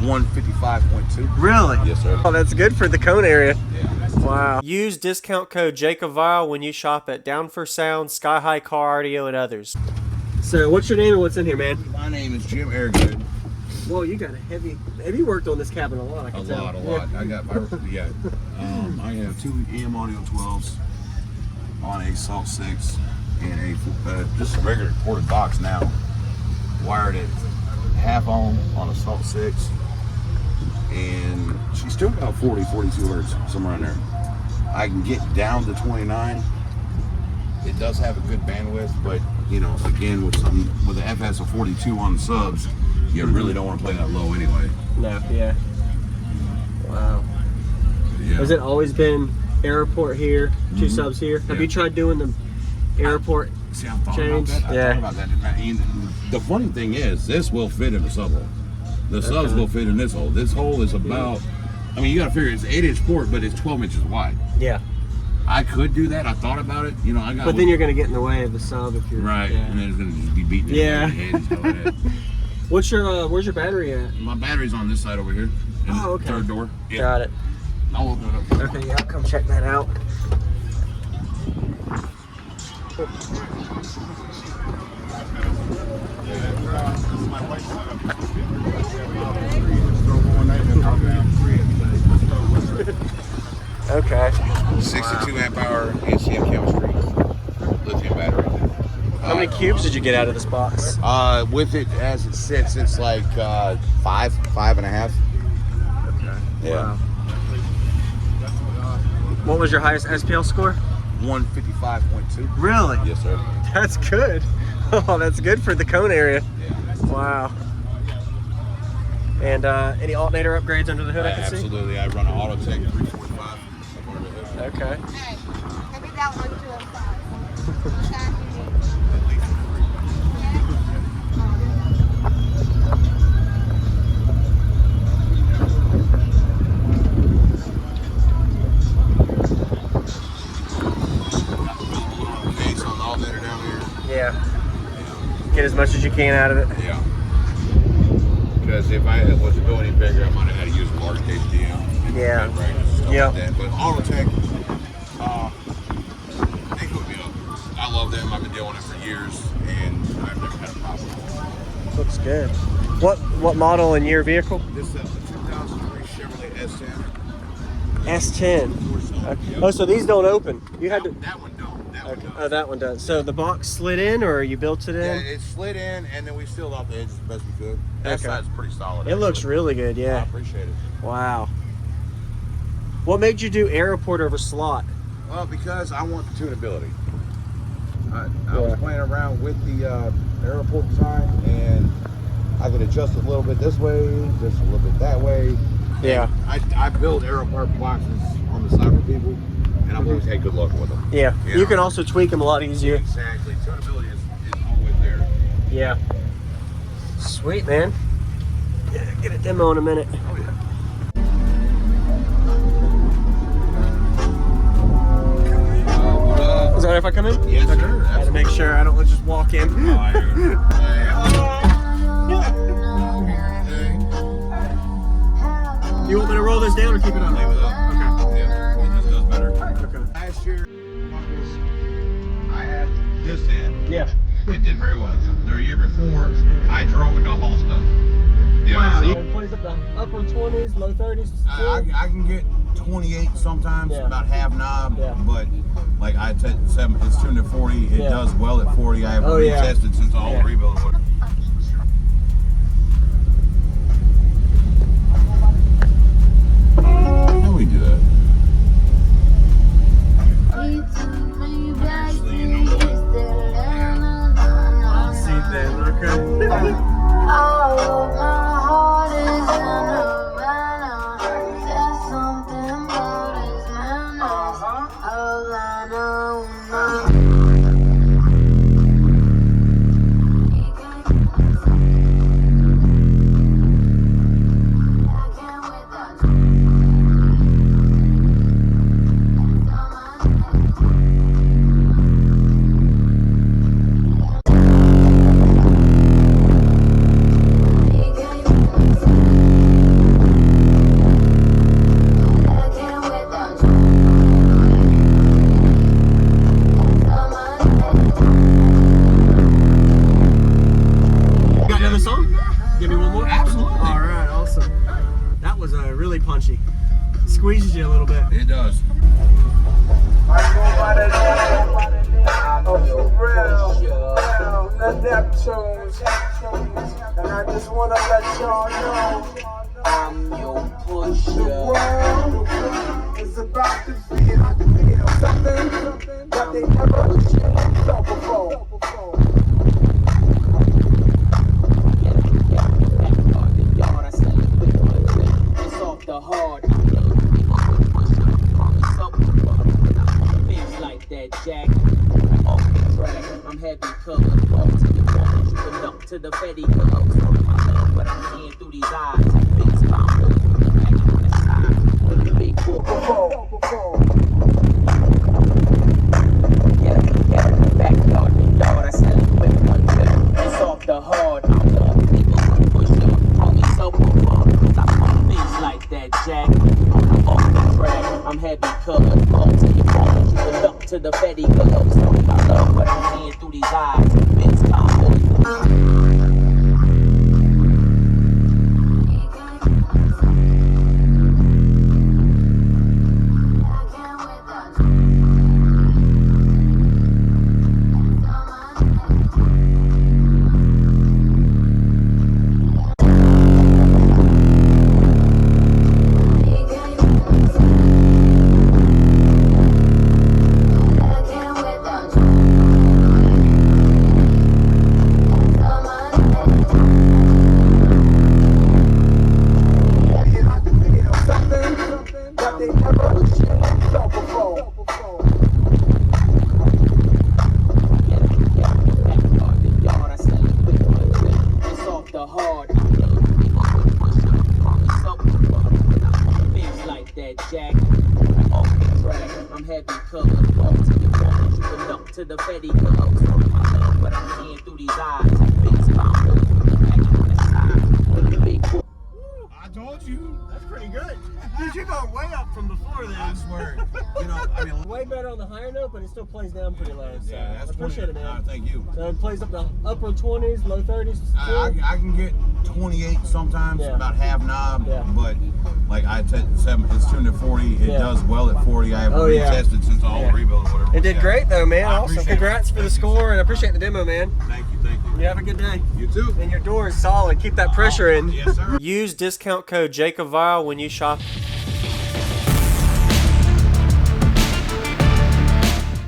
155.2. Really? Yes, sir. Oh, that's good for the cone area. Yeah. Wow. Use discount code JacobViral when you shop at Down for Sound, SkyHigh Car Audio, and others. So, what's your name and what's in here, man? My name is Jim Airgood. Whoa, you got a heavy worked on this cabin a lot, I can tell. A lot. I got my, yeah. I have 2 EM Audio 12s on a Salt 6 and a just a regular ported box now. Wired at half on a Salt 6, and she's still about 42 hertz, somewhere in there. I can get down to 29. It does have a good bandwidth, but you know, again, with the FS of 42 on the subs, you really don't want to play that low anyway. No, yeah. Wow. Yeah. Has it always been Aeroport here, 2 subs here? Have you tried doing the Aeroport See, I thought change? about that. I thought about that. And the funny thing is, this will fit in the sub hole. The subs will fit in this hole. This hole is about, I mean, you got to figure it's an 8-inch port, but it's 12 inches wide. Yeah. I could do that. I thought about it. You know, I got. But then you're going to get in the way of the sub if you're. Right. Yeah. And then it's going to just be beating your head and stuff like that. What's your, where's your battery at? My battery's on this side over here. In the third door. Yeah. Got it. I'll open it up. Okay, yeah, I'll come check that out. Okay. 62 amp hour ACM chemistry, lithium battery. How many cubes did you get out of this box? With it as it sits, it's like 5.5. Okay. Yeah. Wow. What was your highest SPL score? 155.2. Really? Yes, sir. That's good. Oh, that's good for the cone area. Yeah. Wow. And any alternator upgrades under the hood I can see? Absolutely. I run an Autotech 345. Okay. Hey, maybe that one too. Case on the alternator down here. Yeah. Get as much as you can out of it. Yeah. Because if I was to go any bigger, I might have had to use a large case DM. Yeah. Yeah. Like but Autotech, they hooked me up. I love them. I've been doing it for years, and I've never had a problem. Looks good. What model and year vehicle? This is a 2003 Chevrolet S10. S10. Okay. Oh, so these don't open. You had to. That one don't. That one Okay. does. Oh, that one does. So the box slid in, or you built it in? Yeah, it slid in, and then we sealed off the edges as best we could. That Okay. side's pretty solid. It looks really good. I Yeah. appreciate it. Wow. What made you do Aeroport over slot? Well, because I want the tunability. I was playing around with the Aeroport design, and I could adjust it a little bit this way, just a little bit that way. Yeah. I build Aeroport boxes on the side for people, and I've always had good luck with them. Yeah. Yeah. You can also tweak them a lot easier. Exactly. Tunability is always there. Yeah. Sweet, man. Yeah, get a demo in a minute. Oh, yeah. Is that right if I come in? Yes, sir. I gotta make sure I don't just walk in. You want me to roll this down or keep it on? Leave it up. Okay. Yeah, it just does better. Okay. Last year, I had this in. Yeah. It did very well. The year before, I drove it to haul stuff. Yeah, Wow. so, You can place up the upper 20s, low 30s. I can get 28 sometimes, Yeah. about half knob, Yeah. but like I said, it's tuned at 40. It does well at 40. I have retested since the whole rebuild. How do we do that? Actually, you know what? See then, okay. punchy. Squeezes you a little bit. It does. I go by the name of Pharrell, the Neptunes, and I just wanna let y'all know I'm your pusher. The world is about to feel something that they never felt before. It's off the hard. That jack, I'm heavy covered. To the Fetty club, but I'm seeing through these eyes. Big it's off the hard. Push up, me so things like that jack. I'm heavy covered. To the Fetty club, but I'm seeing through these eyes. To the Fetty club, but I'm seeing through these eyes. I told you. That's pretty good. Dude, you're going way up from before then. I swear. You know, I mean, Way better on the higher note, but it still plays down pretty low. So yeah, that's I appreciate it, man. Thank you. So it plays up to upper 20s, low 30s. I can get 28 sometimes, Yeah. about half knob, Yeah. but like I said, it's tuned to 40. It Yeah. does well at 40. I have retested since the whole Yeah. rebuild or whatever. It did great though, man. I Awesome. appreciate Congrats it. for the Thank you. score, and I appreciate the demo, man. Thank you, thank you. You have a good day. You too. And your door is solid. Keep that pressure in. Yes, sir. Use discount code JacobViral when you shop